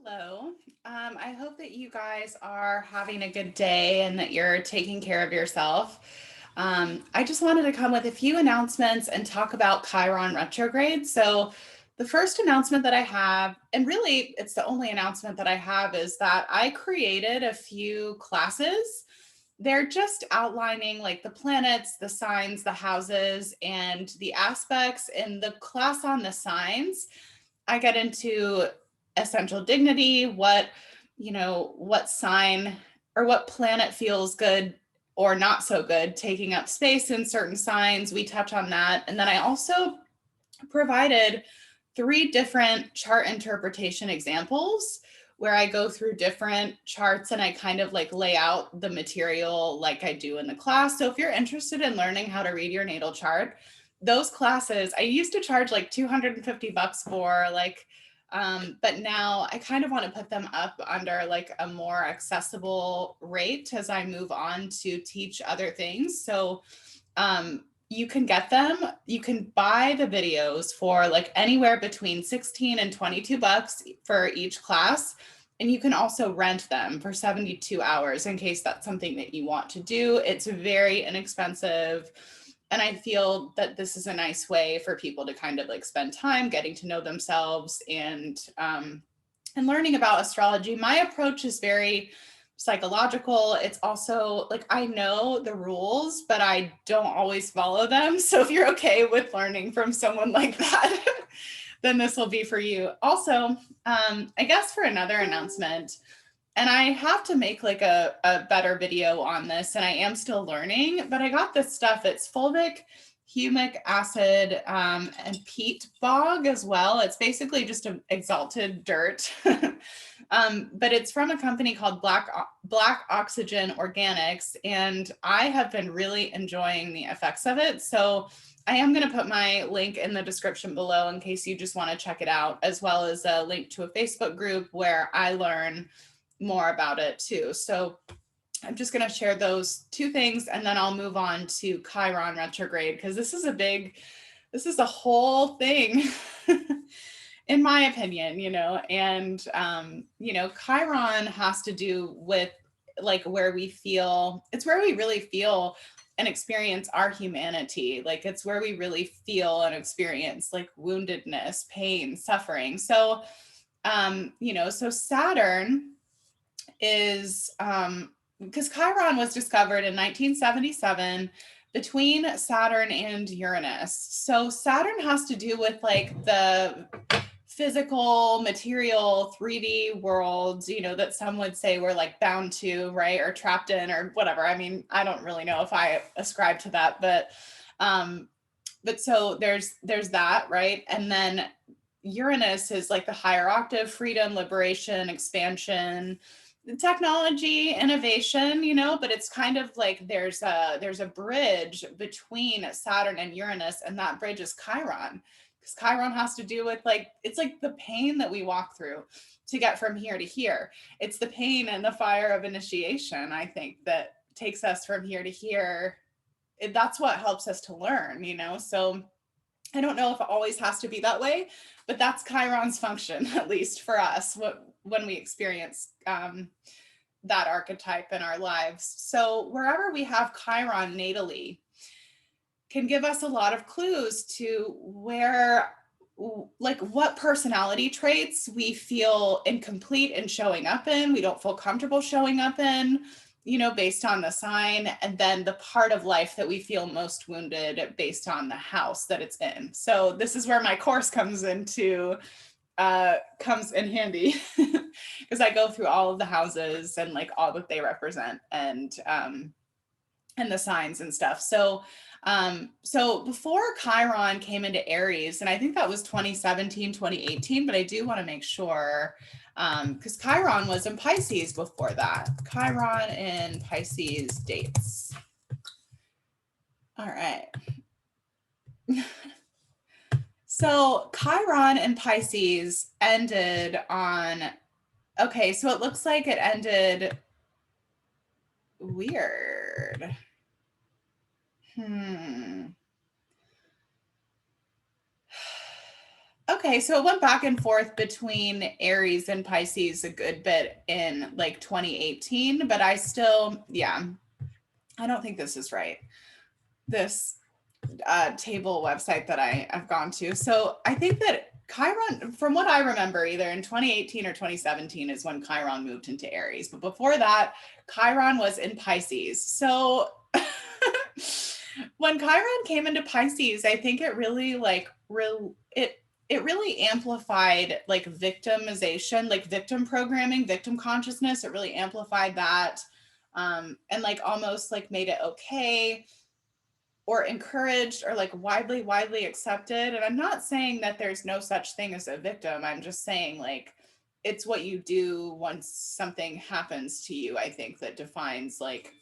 Hello. I hope that you guys are having a good day and that you're taking care of yourself. I just wanted to come with a few announcements and talk about Chiron retrograde. So, the first announcement that I have, and really it's the only announcement that I have, is that I created a few classes. They're just outlining like the planets, the signs, the houses, and the aspects. In the class on the signs, I get into essential dignity, what sign or what planet feels good or not so good taking up space in certain signs. We touch on that. And then I also provided three different chart interpretation examples where I go through different charts and I kind of like lay out the material like I do in the class. So if you're interested in learning how to read your natal chart, those classes I used to charge like $250 for, but now I kind of want to put them up under like a more accessible rate as I move on to teach other things. So you can get them. You can buy the videos for like anywhere between 16 and $22 for each class. And you can also rent them for 72 hours in case that's something that you want to do. It's very inexpensive. And I feel that this is a nice way for people to kind of like spend time getting to know themselves and learning about astrology. My approach is very psychological. It's also like I know the rules, but I don't always follow them. So if you're okay with learning from someone like that, then this will be for you. Also, I guess for another announcement, and I have to make like a better video on this, and I am still learning, but I got this stuff. It's fulvic humic acid and peat bog as well. It's basically just an exalted dirt. But it's from a company called Black Oxygen Organics, and I have been really enjoying the effects of it. So I am going to put my link in the description below in case you just want to check it out, as well as a link to a Facebook group where I learn more about it too. So I'm just going to share those two things and then I'll move on to Chiron retrograde because this is a whole thing in my opinion, and Chiron has to do with like where we really feel and experience our humanity. Like it's where we really feel and experience like woundedness, pain, suffering. So, so Saturn is because Chiron was discovered in 1977 between Saturn and Uranus. So Saturn has to do with like the physical, material, 3D worlds, that some would say we're like bound to, right? Or trapped in or whatever. I mean, I don't really know if I ascribe to that, but so there's that, right? And then Uranus is like the higher octave, freedom, liberation, expansion, technology, innovation, but it's kind of like there's a bridge between Saturn and Uranus, and that bridge is Chiron, because Chiron has to do with like it's like the pain that we walk through to get from here to here. It's the pain and the fire of initiation, I think, that takes us from here to here. That's what helps us to learn, so I don't know if it always has to be that way, but that's Chiron's function, at least for us, when we experience that archetype in our lives. So wherever we have Chiron natally can give us a lot of clues to where, like what personality traits we feel incomplete in showing up in, we don't feel comfortable showing up in, based on the sign, and then the part of life that we feel most wounded based on the house that it's in. So this is where my course comes in handy because I go through all of the houses and like all that they represent and the signs and stuff. So before Chiron came into Aries, and I think that was 2017, 2018, but I do want to make sure because Chiron was in Pisces before that. Chiron in Pisces dates. All right. So Chiron in Pisces ended on, okay, so it looks like it ended weird. Okay, so it went back and forth between Aries and Pisces a good bit in like 2018, but I still, yeah, I don't think this is right. This table website that I've gone to. So I think that Chiron, from what I remember, either in 2018 or 2017 is when Chiron moved into Aries. But before that, Chiron was in Pisces. So when Chiron came into Pisces, I think it really it really amplified like victimization, like victim programming, victim consciousness. It really amplified that, and like almost like made it okay or encouraged or like widely accepted. And I'm not saying that there's no such thing as a victim. I'm just saying like it's what you do once something happens to you, I think, that defines like,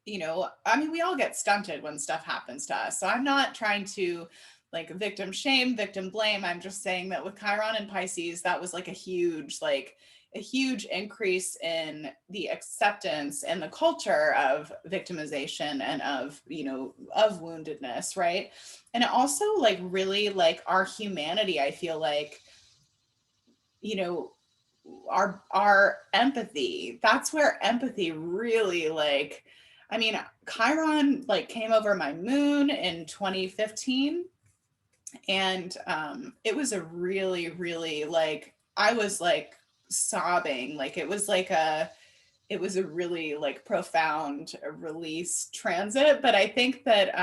I mean, we all get stunted when stuff happens to us. So I'm not trying to like victim shame, victim blame. I'm just saying that with Chiron and Pisces, that was like a huge increase in the acceptance and the culture of victimization and of woundedness, right? And it also like really like our humanity, I feel like, you know, our empathy, that's where empathy really like, I mean, Chiron like came over my moon in 2015, and it was a really like, I was like sobbing, like it was a really like profound release transit. But I think that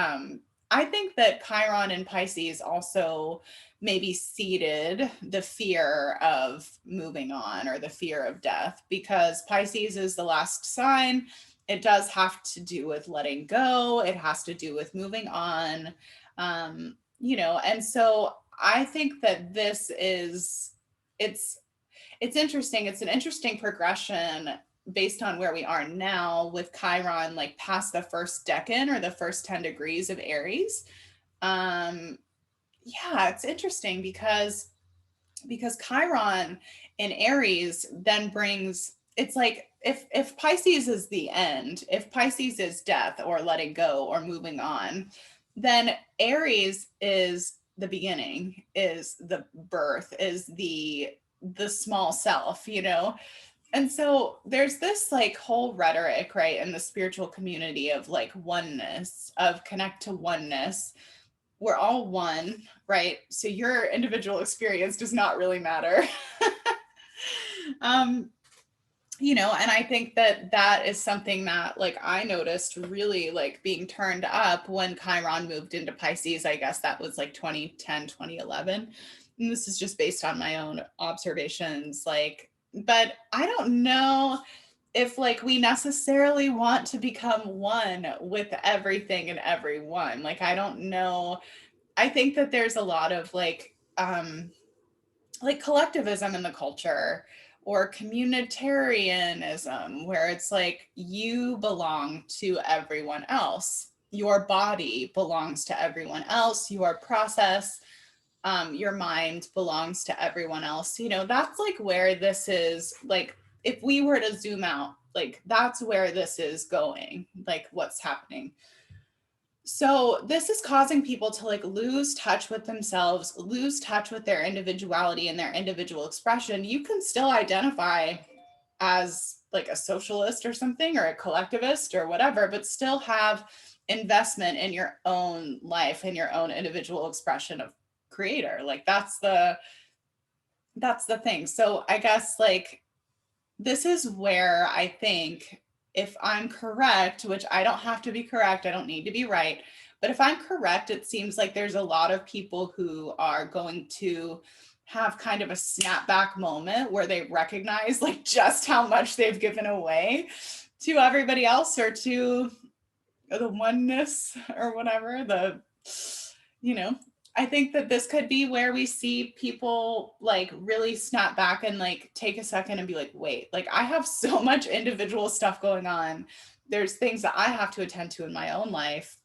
Chiron and Pisces also maybe seeded the fear of moving on or the fear of death, because Pisces is the last sign. It does have to do with letting go. It has to do with moving on. And so I think that it's it's interesting. It's an interesting progression based on where we are now with Chiron, like past the first decan or the first 10 degrees of Aries. Um, yeah, it's interesting because Chiron in Aries then brings, it's like if Pisces is the end, if Pisces is death or letting go or moving on, then Aries is the beginning, is the birth, is the small self, And so there's this like whole rhetoric, right, in the spiritual community of like oneness, of connect to oneness. We're all one, right? So your individual experience does not really matter. um, and I think that that is something that like I noticed really like being turned up when Chiron moved into Pisces. I guess that was like 2010, 2011. And this is just based on my own observations. Like, but I don't know if like we necessarily want to become one with everything and everyone. Like, I don't know. I think that there's a lot of like collectivism in the culture, or communitarianism, where it's like you belong to everyone else. Your body belongs to everyone else. Your process, your mind belongs to everyone else. That's like where this is, like, if we were to zoom out, like that's where this is going, like what's happening. So this is causing people to like lose touch with themselves, lose touch with their individuality and their individual expression. You can still identify as like a socialist or something, or a collectivist or whatever, but still have investment in your own life and your own individual expression of creator. Like that's the thing. So I guess like this is where I think, if I'm correct, which I don't have to be correct, I don't need to be right, but if I'm correct, it seems like there's a lot of people who are going to have kind of a snapback moment where they recognize like just how much they've given away to everybody else, or to the oneness or whatever, you know I think that this could be where we see people like really snap back and like take a second and be like, wait, like I have so much individual stuff going on. There's things that I have to attend to in my own life.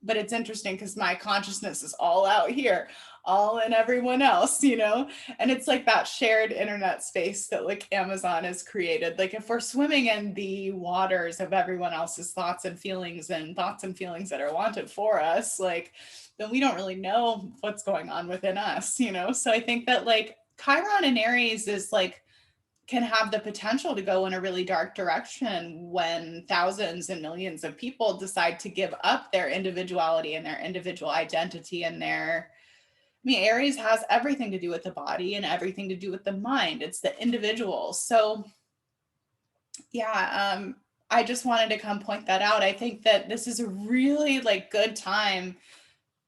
But it's interesting because my consciousness is all out here, all in everyone else, And it's like that shared internet space that like Amazon has created. Like if we're swimming in the waters of everyone else's thoughts and feelings that are wanted for us, like then we don't really know what's going on within us, you know? So I think that like Chiron in Aries is like, can have the potential to go in a really dark direction when thousands and millions of people decide to give up their individuality and their individual identity and their, I mean, Aries has everything to do with the body and everything to do with the mind. It's the individual. So yeah, I just wanted to come point that out. I think that this is a really like good time.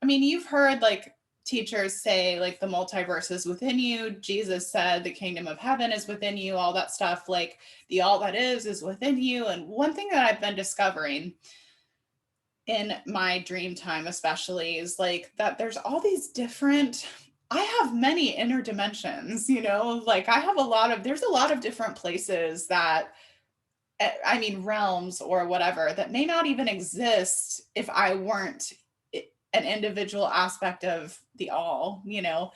I mean, you've heard like teachers say like the multiverse is within you. Jesus said the kingdom of heaven is within you, all that stuff, like the all that is within you. And one thing that I've been discovering in my dream time, especially, is like that there's all these different, I have many inner dimensions, you know, like I have there's a lot of different places that, I mean, realms or whatever that may not even exist if I weren't an individual aspect of the all, you know.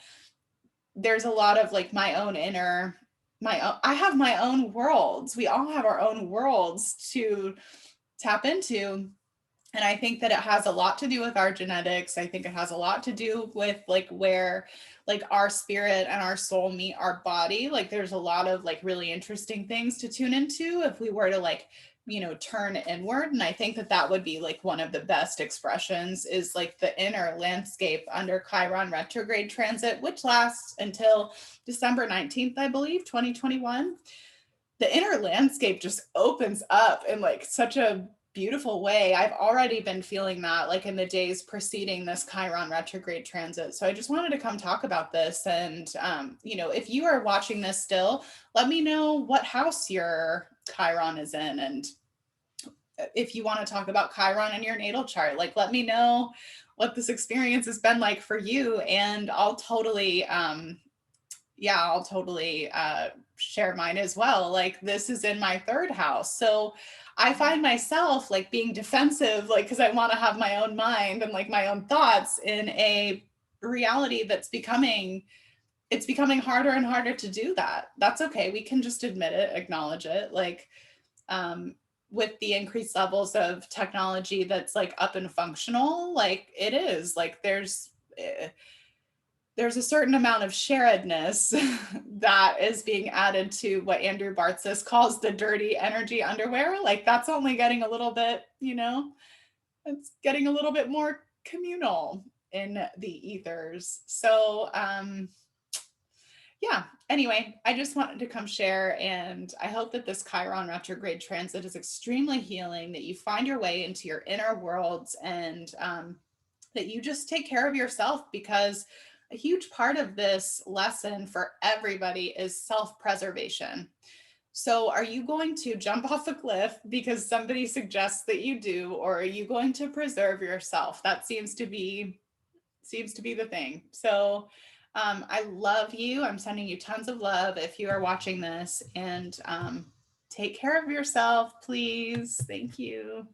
There's a lot of like my own inner, I have my own worlds. We all have our own worlds to tap into. And I think that it has a lot to do with our genetics. I think it has a lot to do with like where like our spirit and our soul meet our body. Like there's a lot of like really interesting things to tune into if we were to like, you know, turn inward. And I think that that would be like one of the best expressions is like the inner landscape under Chiron retrograde transit, which lasts until December 19th, I believe, 2021. The inner landscape just opens up in like such a beautiful way. I've already been feeling that like in the days preceding this Chiron retrograde transit. So I just wanted to come talk about this. And, you know, if you are watching this still, let me know what house your Chiron is in. And if you want to talk about Chiron in your natal chart, like let me know what this experience has been like for you. And I'll totally, I'll totally share mine as well. Like this is in my third house. So I find myself like being defensive, like, because I want to have my own mind and like my own thoughts in a reality that's becoming, it's becoming harder and harder to do that. That's okay. We can just admit it, acknowledge it. Like, with the increased levels of technology that's like up and functional, like it is like there's a certain amount of sharedness that is being added to what Andrew Bartzis calls the dirty energy underwear. Like that's only getting a little bit, you know, it's getting a little bit more communal in the ethers. So, yeah, anyway, I just wanted to come share, and I hope that this Chiron retrograde transit is extremely healing, that you find your way into your inner worlds, and that you just take care of yourself, because a huge part of this lesson for everybody is self-preservation. So are you going to jump off a cliff because somebody suggests that you do, or are you going to preserve yourself? That seems to be the thing. So I love you. I'm sending you tons of love if you are watching this, and take care of yourself, please. Thank you.